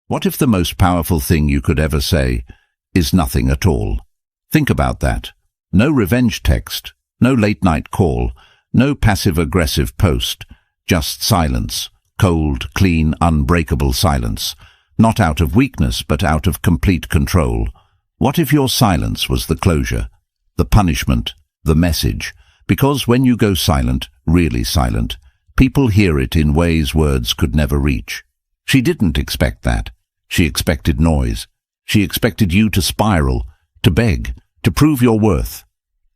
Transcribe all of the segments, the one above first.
What if the most powerful thing you could ever say is nothing at all? Think about that. No revenge text, no late-night call, no passive-aggressive post, just silence, cold, clean, unbreakable silence. Not out of weakness, but out of complete control. What if your silence was the closure, the punishment, the message? Because when you go silent, really silent, people hear it in ways words could never reach. She didn't expect that. She expected noise. She expected you to spiral, to beg, to prove your worth.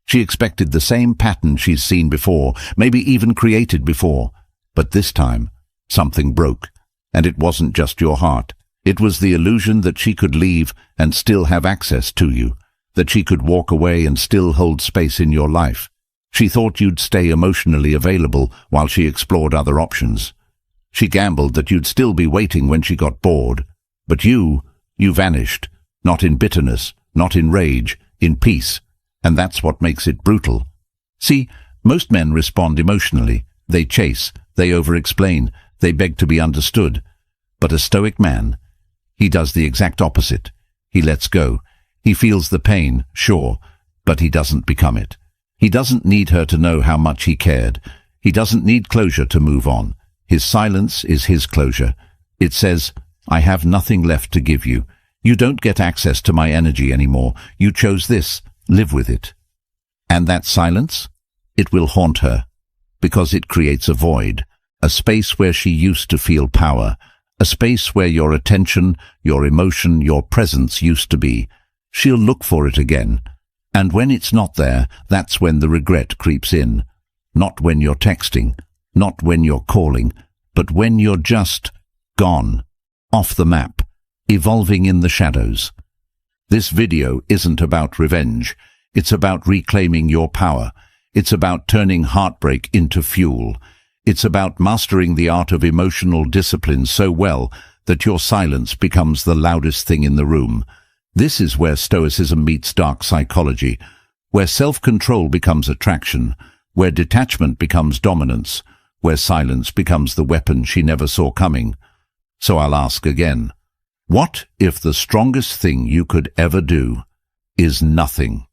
She expected the same pattern she's seen before, maybe even created before. But this time, something broke. And it wasn't just your heart. It was the illusion that she could leave and still have access to you, that she could walk away and still hold space in your life. She thought you'd stay emotionally available while she explored other options. She gambled that you'd still be waiting when she got bored. But you vanished, not in bitterness, not in rage, in peace. And that's what makes it brutal. See, most men respond emotionally. They chase, they over-explain, they beg to be understood. But a Stoic man, he does the exact opposite. He lets go. He feels the pain, sure, but he doesn't become it. He doesn't need her to know how much he cared. He doesn't need closure to move on. His silence is his closure. It says, I have nothing left to give you. You don't get access to my energy anymore. You chose this. Live with it. And that silence? It will haunt her, because it creates a void, a space where she used to feel power, a space where your attention, your emotion, your presence used to be. She'll look for it again. And when it's not there, that's when the regret creeps in. Not when you're texting, not when you're calling, but when you're just gone, off the map, evolving in the shadows. This video isn't about revenge. It's about reclaiming your power. It's about turning heartbreak into fuel. It's about mastering the art of emotional discipline so well that your silence becomes the loudest thing in the room. This is where Stoicism meets dark psychology, where self-control becomes attraction, where detachment becomes dominance, where silence becomes the weapon she never saw coming. So I'll ask again, what if the strongest thing you could ever do is nothing?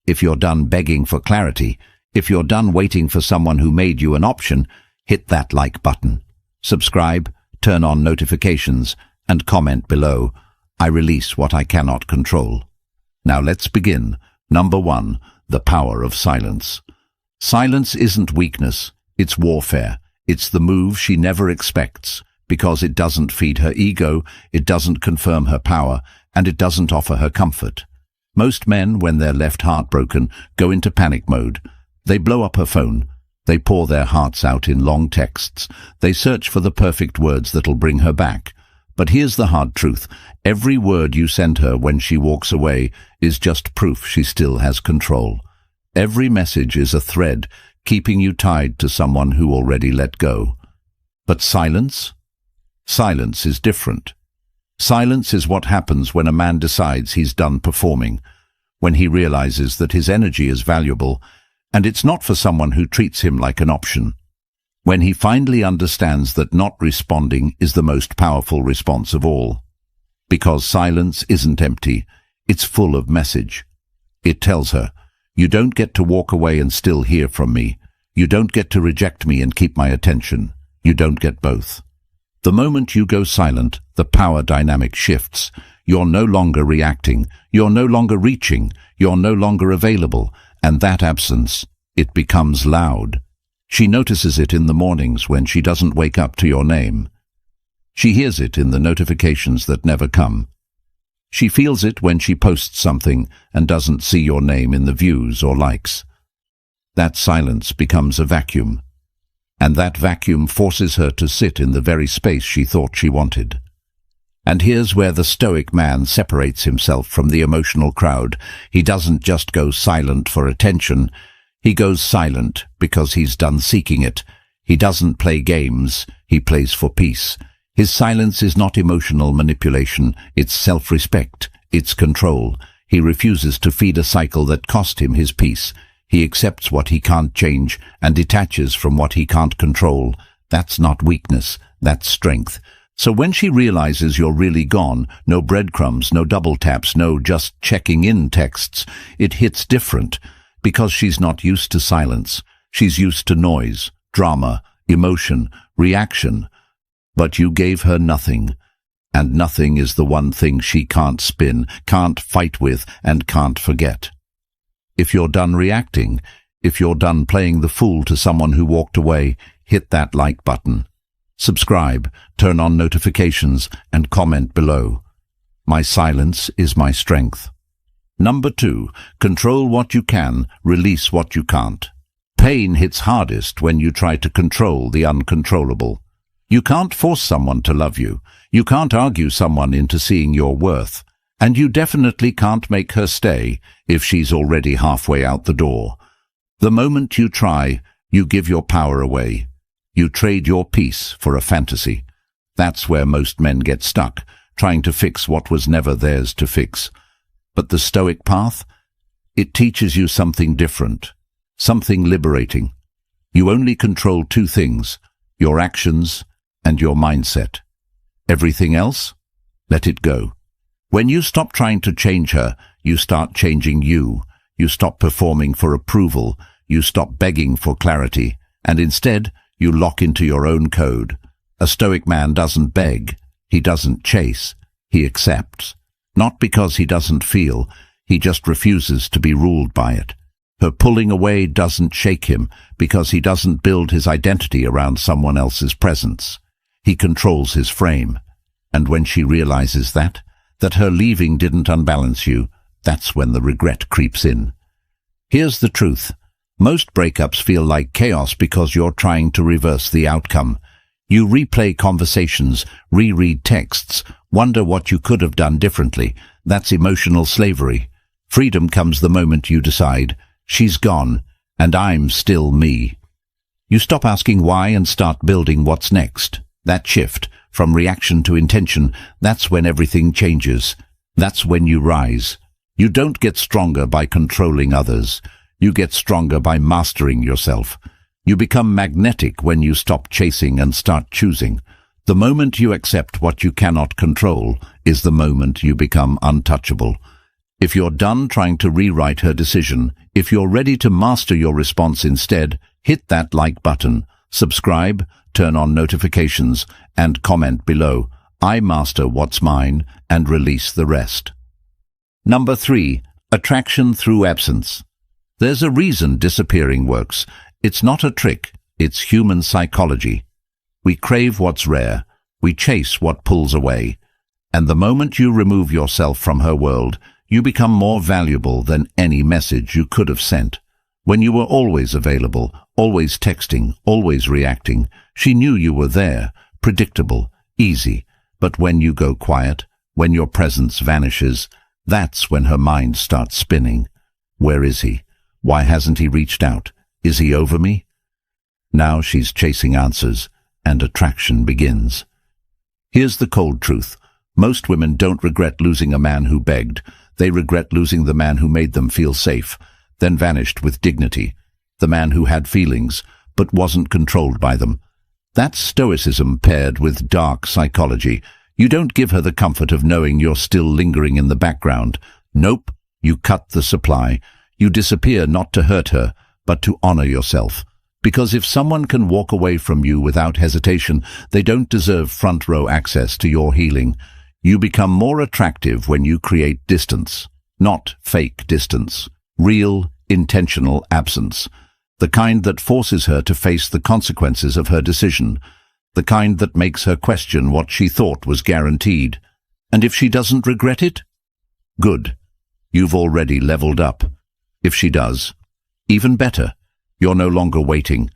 If you're done begging for clarity, if you're done waiting for someone who made you an option, hit that like button. Subscribe, turn on notifications, and comment below. I release what I cannot control. Now let's begin. Number 1, the power of silence. Silence isn't weakness, it's warfare. It's the move she never expects, because it doesn't feed her ego, it doesn't confirm her power, and it doesn't offer her comfort. Most men, when they're left heartbroken, go into panic mode. They blow up her phone. They pour their hearts out in long texts. They search for the perfect words that'll bring her back. But here's the hard truth. Every word you send her when she walks away is just proof she still has control. Every message is a thread keeping you tied to someone who already let go. But silence? Silence is different. Silence is what happens when a man decides he's done performing, when he realizes that his energy is valuable, and it's not for someone who treats him like an option. When he finally understands that not responding is the most powerful response of all. Because silence isn't empty, it's full of message. It tells her, you don't get to walk away and still hear from me. You don't get to reject me and keep my attention. You don't get both. The moment you go silent, the power dynamic shifts. You're no longer reacting. You're no longer reaching. You're no longer available. And that absence, it becomes loud. She notices it in the mornings when she doesn't wake up to your name. She hears it in the notifications that never come. She feels it when she posts something and doesn't see your name in the views or likes. That silence becomes a vacuum. And that vacuum forces her to sit in the very space she thought she wanted. And here's where the Stoic man separates himself from the emotional crowd. He doesn't just go silent for attention. He goes silent because he's done seeking it. He doesn't play games. He plays for peace. His silence is not emotional manipulation. It's self-respect. It's control. He refuses to feed a cycle that cost him his peace. He accepts what he can't change and detaches from what he can't control. That's not weakness, that's strength. So when she realizes you're really gone, no breadcrumbs, no double taps, no just checking in texts, it hits different, because she's not used to silence. She's used to noise, drama, emotion, reaction. But you gave her nothing, and nothing is the one thing she can't spin, can't fight with, and can't forget. If you're done reacting, if you're done playing the fool to someone who walked away, hit that like button. Subscribe, turn on notifications, and comment below. My silence is my strength. Number 2, control what you can, release what you can't. Pain hits hardest when you try to control the uncontrollable. You can't force someone to love you. You can't argue someone into seeing your worth. And you definitely can't make her stay if she's already halfway out the door. The moment you try, you give your power away. You trade your peace for a fantasy. That's where most men get stuck, trying to fix what was never theirs to fix. But the Stoic path? It teaches you something different, something liberating. You only control 2 things, your actions and your mindset. Everything else? Let it go. When you stop trying to change her, you start changing you. You stop performing for approval. You stop begging for clarity. And instead, you lock into your own code. A Stoic man doesn't beg. He doesn't chase. He accepts. Not because he doesn't feel. He just refuses to be ruled by it. Her pulling away doesn't shake him because he doesn't build his identity around someone else's presence. He controls his frame. And when she realizes that her leaving didn't unbalance you, that's when the regret creeps in. Here's the truth. Most breakups feel like chaos because you're trying to reverse the outcome. You replay conversations, reread texts, wonder what you could have done differently. That's emotional slavery. Freedom comes the moment you decide, she's gone, and I'm still me. You stop asking why and start building what's next. That shift, from reaction to intention, that's when everything changes. That's when you rise. You don't get stronger by controlling others. You get stronger by mastering yourself. You become magnetic when you stop chasing and start choosing. The moment you accept what you cannot control is the moment you become untouchable. If you're done trying to rewrite her decision, if you're ready to master your response instead, hit that like button, subscribe, turn on notifications, and comment below. I master what's mine and release the rest. Number 3, attraction through absence. There's a reason disappearing works. It's not a trick, it's human psychology. We crave what's rare, we chase what pulls away. And the moment you remove yourself from her world, you become more valuable than any message you could have sent. When you were always available, always texting, always reacting, she knew you were there, predictable, easy. But when you go quiet, when your presence vanishes, that's when her mind starts spinning. Where is he? Why hasn't he reached out? Is he over me? Now she's chasing answers, and attraction begins. Here's the cold truth. Most women don't regret losing a man who begged. They regret losing the man who made them feel safe, then vanished with dignity. The man who had feelings, but wasn't controlled by them. That's Stoicism paired with dark psychology. You don't give her the comfort of knowing you're still lingering in the background. Nope, you cut the supply. You disappear not to hurt her, but to honor yourself. Because if someone can walk away from you without hesitation, they don't deserve front-row access to your healing. You become more attractive when you create distance, not fake distance. Real, intentional absence. The kind that forces her to face the consequences of her decision. The kind that makes her question what she thought was guaranteed. And if she doesn't regret it? Good. You've already leveled up. If she does, even better. You're no longer waiting.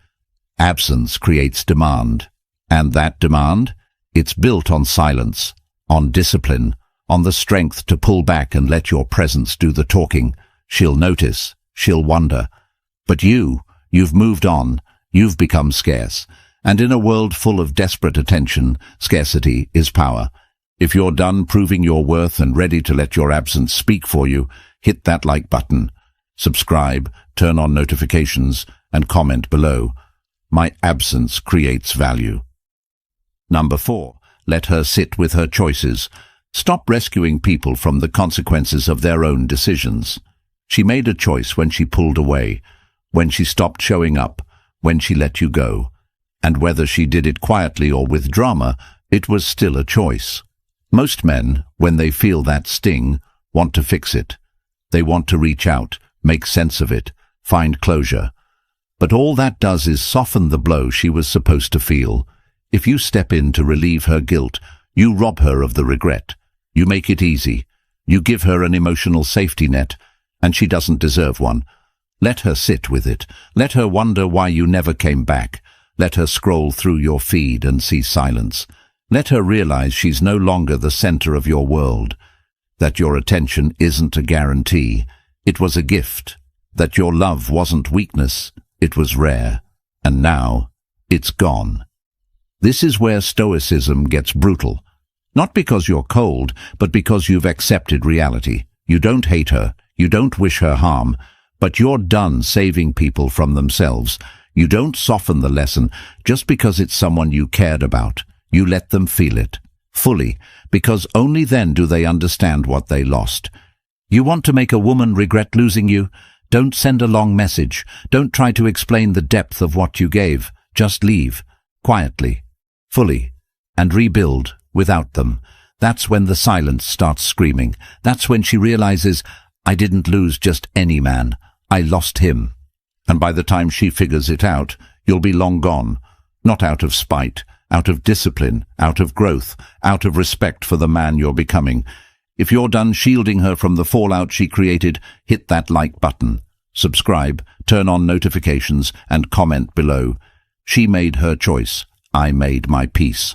Absence creates demand. And that demand? It's built on silence, on discipline, on the strength to pull back and let your presence do the talking. She'll notice. She'll wonder. But you've moved on. You've become scarce. And in a world full of desperate attention, scarcity is power. If you're done proving your worth and ready to let your absence speak for you, hit that like button. Subscribe, turn on notifications, and comment below. My absence creates value. Number 4, Let her sit with her choices. Stop rescuing people from the consequences of their own decisions. She made a choice when she pulled away, when she stopped showing up, when she let you go. And whether she did it quietly or with drama, it was still a choice. Most men, when they feel that sting, want to fix it. They want to reach out, make sense of it, find closure. But all that does is soften the blow she was supposed to feel. If you step in to relieve her guilt, you rob her of the regret. You make it easy. You give her an emotional safety net, and she doesn't deserve one. Let her sit with it. Let her wonder why you never came back. Let her scroll through your feed and see silence. Let her realize she's no longer the center of your world, that your attention isn't a guarantee, it was a gift, that your love wasn't weakness, it was rare, and now it's gone. This is where Stoicism gets brutal. Not because you're cold, but because you've accepted reality. You don't hate her, you don't wish her harm, but you're done saving people from themselves. You don't soften the lesson just because it's someone you cared about. You let them feel it, fully, because only then do they understand what they lost. You want to make a woman regret losing you? Don't send a long message. Don't try to explain the depth of what you gave. Just leave, quietly, fully, and rebuild without them. That's when the silence starts screaming. That's when she realizes, I didn't lose just any man. I lost him. And by the time she figures it out, you'll be long gone. Not out of spite, out of discipline, out of growth, out of respect for the man you're becoming. If you're done shielding her from the fallout she created, hit that like button, subscribe, turn on notifications, and comment below. She made her choice. I made my peace.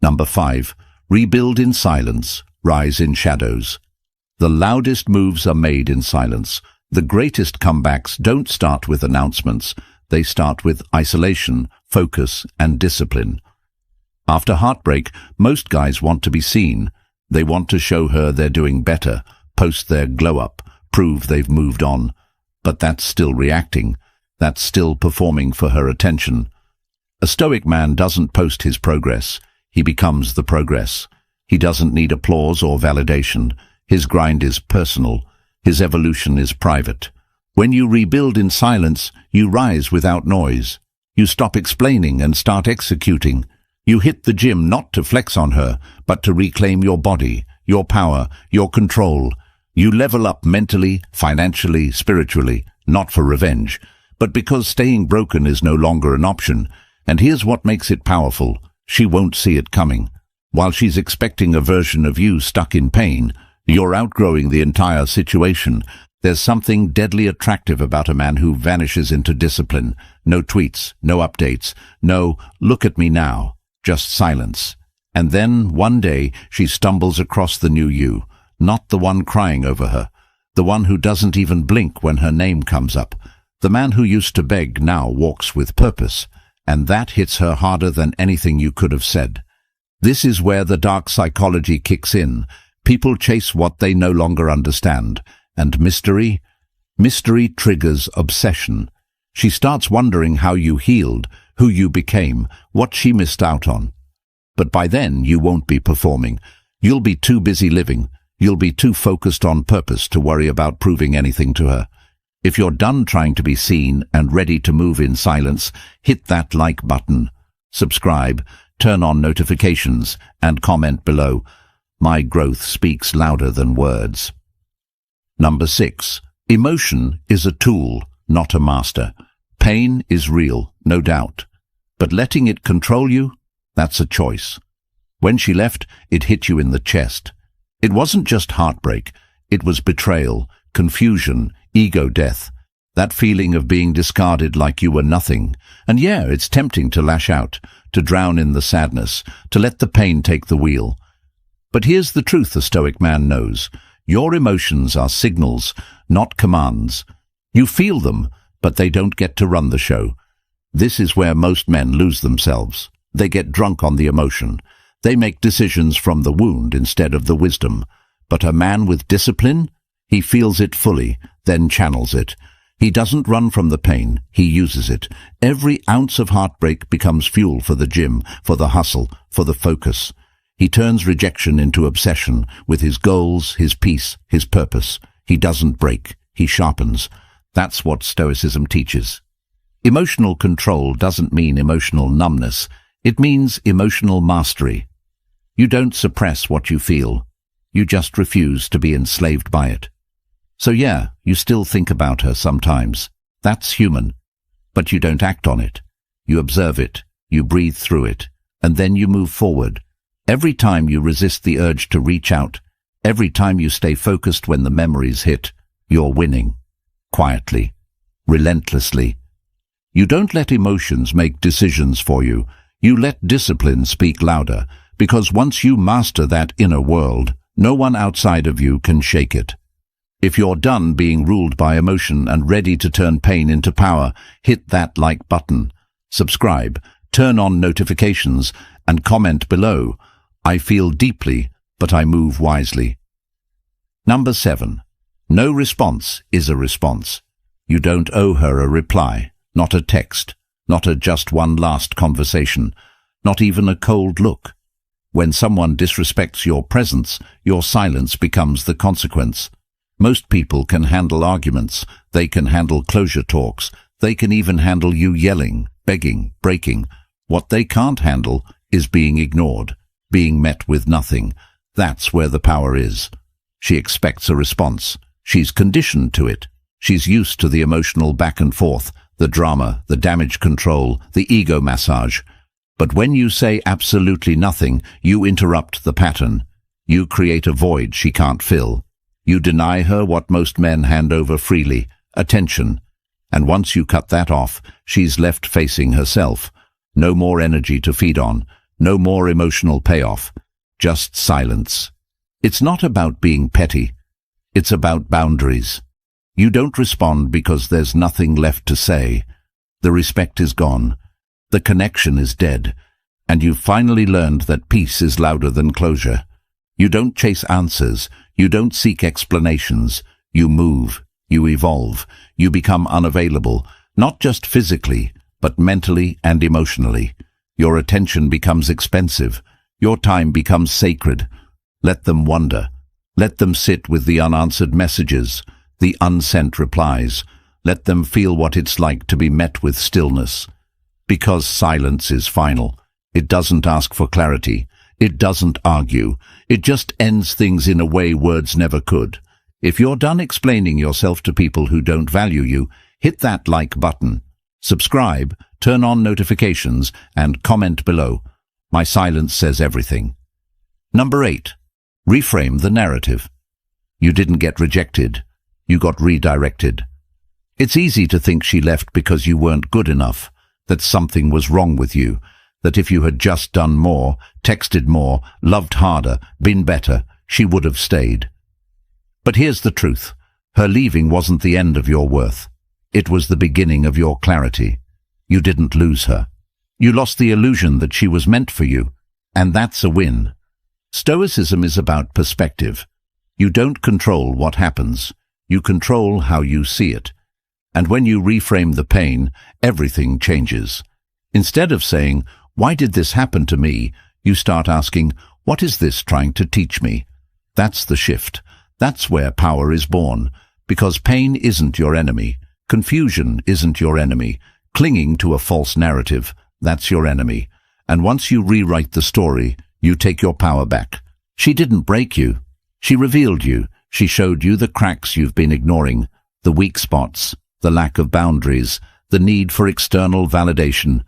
Number 5. Rebuild in silence, rise in shadows. The loudest moves are made in silence. The greatest comebacks don't start with announcements. They start with isolation, focus, and discipline. After heartbreak, most guys want to be seen. They want to show her they're doing better, post their glow-up, prove they've moved on. But that's still reacting. That's still performing for her attention. A Stoic man doesn't post his progress. He becomes the progress. He doesn't need applause or validation. His grind is personal. His evolution is private. When you rebuild in silence, you rise without noise. You stop explaining and start executing. You hit the gym not to flex on her, but to reclaim your body, your power, your control. You level up mentally, financially, spiritually, not for revenge, but because staying broken is no longer an option. And here's what makes it powerful. She won't see it coming. While she's expecting a version of you stuck in pain, you're outgrowing the entire situation. There's something deadly attractive about a man who vanishes into discipline. No tweets, no updates, no look at me now, just silence. And then, one day, she stumbles across the new you, not the one crying over her, the one who doesn't even blink when her name comes up. The man who used to beg now walks with purpose, and that hits her harder than anything you could have said. This is where the dark psychology kicks in. People chase what they no longer understand. And mystery triggers obsession. She starts wondering how you healed, who you became, what she missed out on. But by then you won't be performing. You'll be too busy living. You'll be too focused on purpose to worry about proving anything to her. If you're done trying to be seen and ready to move in silence, hit that like button, subscribe, turn on notifications, and comment below. My growth speaks louder than words. Number 6. Emotion is a tool, not a master. Pain is real, no doubt. But letting it control you, that's a choice. When she left, it hit you in the chest. It wasn't just heartbreak. It was betrayal, confusion, ego death. That feeling of being discarded like you were nothing. And yeah, it's tempting to lash out, to drown in the sadness, to let the pain take the wheel. But here's the truth a Stoic man knows. Your emotions are signals, not commands. You feel them, but they don't get to run the show. This is where most men lose themselves. They get drunk on the emotion. They make decisions from the wound instead of the wisdom. But a man with discipline, he feels it fully, then channels it. He doesn't run from the pain, he uses it. Every ounce of heartbreak becomes fuel for the gym, for the hustle, for the focus. He turns rejection into obsession with his goals, his peace, his purpose. He doesn't break, he sharpens. That's what Stoicism teaches. Emotional control doesn't mean emotional numbness. It means emotional mastery. You don't suppress what you feel. You just refuse to be enslaved by it. So yeah, you still think about her sometimes. That's human. But you don't act on it. You observe it, you breathe through it, and then you move forward. Every time you resist the urge to reach out, every time you stay focused when the memories hit, you're winning. Quietly, relentlessly. You don't let emotions make decisions for you. You let discipline speak louder, because once you master that inner world, no one outside of you can shake it. If you're done being ruled by emotion and ready to turn pain into power, hit that like button, subscribe, turn on notifications, and comment below. I feel deeply, but I move wisely. Number 7. No response is a response. You don't owe her a reply, not a text, not a just one last conversation, not even a cold look. When someone disrespects your presence, your silence becomes the consequence. Most people can handle arguments, they can handle closure talks, they can even handle you yelling, begging, breaking. What they can't handle is being ignored, being met with nothing. That's where the power is. She expects a response. She's conditioned to it. She's used to the emotional back and forth, the drama, the damage control, the ego massage. But when you say absolutely nothing, you interrupt the pattern. You create a void she can't fill. You deny her what most men hand over freely, attention. And once you cut that off, she's left facing herself. No more energy to feed on, no more emotional payoff, just silence. It's not about being petty. It's about boundaries. You don't respond because there's nothing left to say. The respect is gone. The connection is dead. And you've finally learned that peace is louder than closure. You don't chase answers. You don't seek explanations. You move. You evolve. You become unavailable, not just physically, but mentally and emotionally. Your attention becomes expensive. Your time becomes sacred. Let them wonder. Let them sit with the unanswered messages, the unsent replies. Let them feel what it's like to be met with stillness. Because silence is final. It doesn't ask for clarity. It doesn't argue. It just ends things in a way words never could. If you're done explaining yourself to people who don't value you, hit that like button. Subscribe, turn on notifications, and comment below. My silence says everything. Number 8. Reframe the narrative. You didn't get rejected. You got redirected. It's easy to think she left because you weren't good enough, that something was wrong with you, that if you had just done more, texted more, loved harder, been better, she would have stayed. But here's the truth. Her leaving wasn't the end of your worth. It was the beginning of your clarity. You didn't lose her. You lost the illusion that she was meant for you, and that's a win. Stoicism is about perspective. You don't control what happens. You control how you see it. And when you reframe the pain, everything changes. Instead of saying, "Why did this happen to me?" you start asking, "What is this trying to teach me?" That's the shift. That's where power is born. Because pain isn't your enemy. Confusion isn't your enemy. Clinging to a false narrative, that's your enemy. And once you rewrite the story, you take your power back. She didn't break you. She revealed you. She showed you the cracks you've been ignoring, the weak spots, the lack of boundaries, the need for external validation.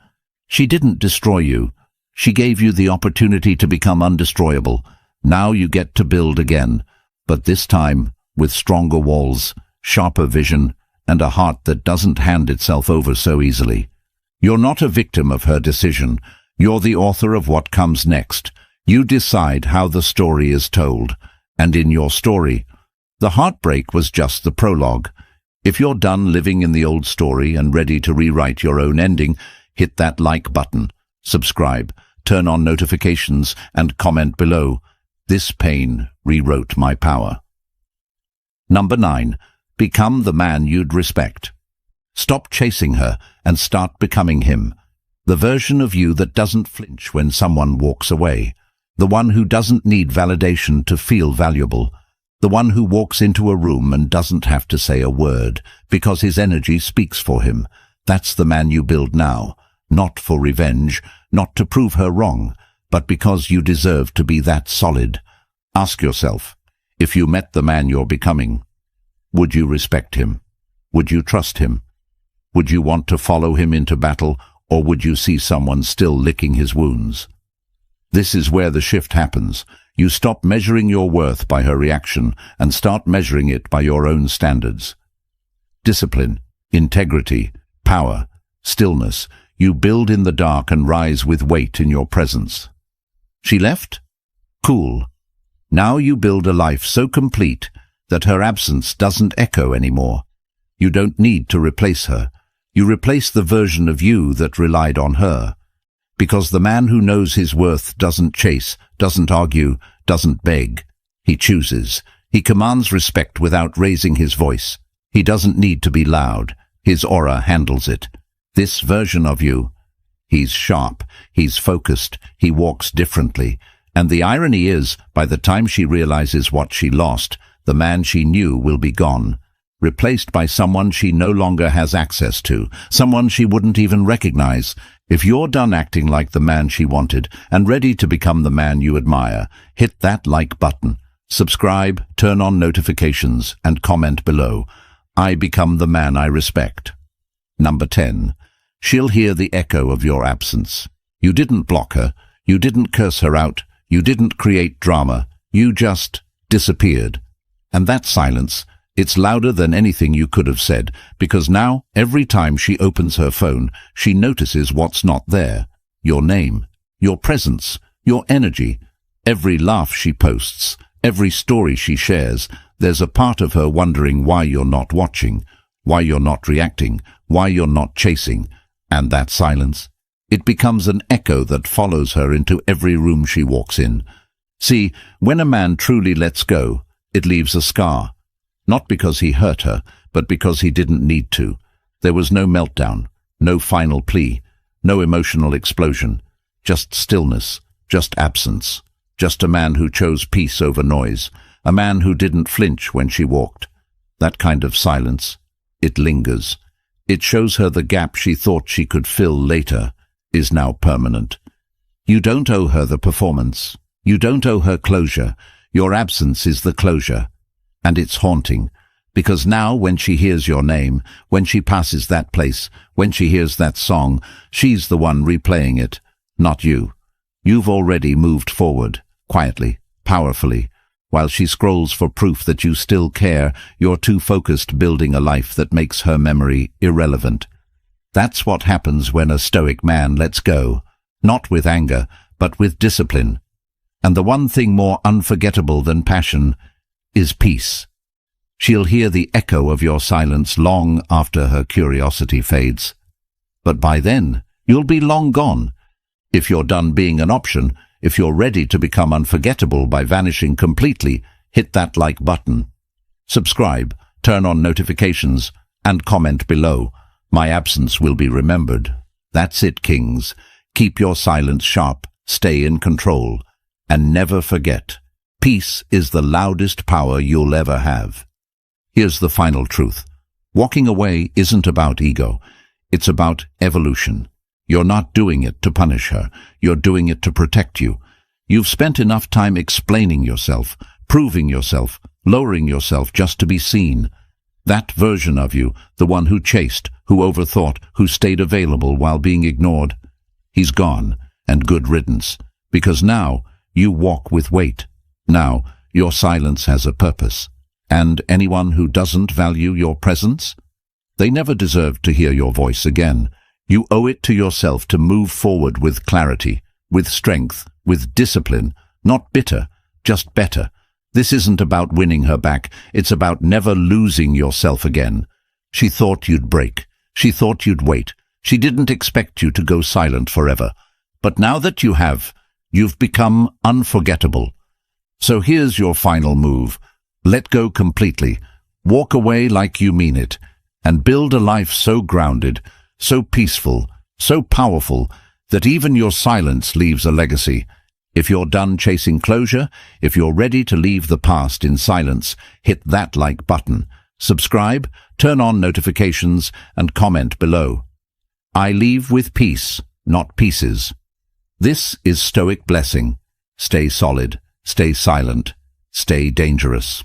She didn't destroy you. She gave you the opportunity to become undestroyable. Now you get to build again, but this time with stronger walls, sharper vision, and a heart that doesn't hand itself over so easily. You're not a victim of her decision. You're the author of what comes next. You decide how the story is told. And in your story, the heartbreak was just the prologue. If you're done living in the old story and ready to rewrite your own ending, hit that like button, subscribe, turn on notifications, and comment below. This pain rewrote my power. Number 9. Become the man you'd respect. Stop chasing her and start becoming him. The version of you that doesn't flinch when someone walks away. The one who doesn't need validation to feel valuable. The one who walks into a room and doesn't have to say a word because his energy speaks for him. That's the man you build now. Not for revenge, not to prove her wrong, but because you deserve to be that solid. Ask yourself, if you met the man you're becoming, would you respect him? Would you trust him? Would you want to follow him into battle, or would you see someone still licking his wounds? This is where the shift happens. You stop measuring your worth by her reaction and start measuring it by your own standards. Discipline, integrity, power, stillness. You build in the dark and rise with weight in your presence. She left? Cool. Now you build a life so complete that her absence doesn't echo anymore. You don't need to replace her. You replace the version of you that relied on her. Because the man who knows his worth doesn't chase, doesn't argue, doesn't beg. He chooses. He commands respect without raising his voice. He doesn't need to be loud. His aura handles it. This version of you, he's sharp, he's focused, he walks differently. And the irony is, by the time she realizes what she lost, the man she knew will be gone, replaced by someone she no longer has access to, someone she wouldn't even recognize. If you're done acting like the man she wanted and ready to become the man you admire, hit that like button, subscribe, turn on notifications, and comment below. I become the man I respect. Number 10. She'll hear the echo of your absence. You didn't block her. You didn't curse her out. You didn't create drama. You just disappeared. And that silence, it's louder than anything you could have said, because now, every time she opens her phone, she notices what's not there. Your name, your presence, your energy. Every laugh she posts, every story she shares, there's a part of her wondering why you're not watching, why you're not reacting, why you're not chasing. And that silence, it becomes an echo that follows her into every room she walks in. See, when a man truly lets go, it leaves a scar. Not because he hurt her, but because he didn't need to. There was no meltdown, no final plea, no emotional explosion. Just stillness, just absence. Just a man who chose peace over noise. A man who didn't flinch when she walked. That kind of silence, it lingers. It shows her the gap she thought she could fill later is now permanent. You don't owe her the performance. You don't owe her closure. Your absence is the closure. And it's haunting, because now when she hears your name, when she passes that place, when she hears that song, she's the one replaying it, not you. You've already moved forward, quietly, powerfully. While she scrolls for proof that you still care, you're too focused building a life that makes her memory irrelevant. That's what happens when a stoic man lets go, not with anger, but with discipline. And the one thing more unforgettable than passion is peace. She'll hear the echo of your silence long after her curiosity fades. But by then, you'll be long gone. If you're done being an option, if you're ready to become unforgettable by vanishing completely, hit that like button. Subscribe, turn on notifications, and comment below. My absence will be remembered. That's it, kings. Keep your silence sharp, stay in control, and never forget, peace is the loudest power you'll ever have. Here's the final truth. Walking away isn't about ego. It's about evolution. You're not doing it to punish her. You're doing it to protect you. You've spent enough time explaining yourself, proving yourself, lowering yourself just to be seen. That version of you, the one who chased, who overthought, who stayed available while being ignored, he's gone, and good riddance. Because now, you walk with weight. Now, your silence has a purpose. And anyone who doesn't value your presence, they never deserve to hear your voice again. You owe it to yourself to move forward with clarity, with strength, with discipline, not bitter, just better. This isn't about winning her back. It's about never losing yourself again. She thought you'd break. She thought you'd wait. She didn't expect you to go silent forever. But now that you have, you've become unforgettable. So here's your final move. Let go completely. Walk away like you mean it. and build a life so grounded, so peaceful, so powerful that even your silence leaves a legacy. If you're done chasing closure, if you're ready to leave the past in silence, hit that like button, subscribe, turn on notifications, and comment below. I leave with peace, not pieces. This is Stoic Blessing. Stay solid, stay silent, stay dangerous.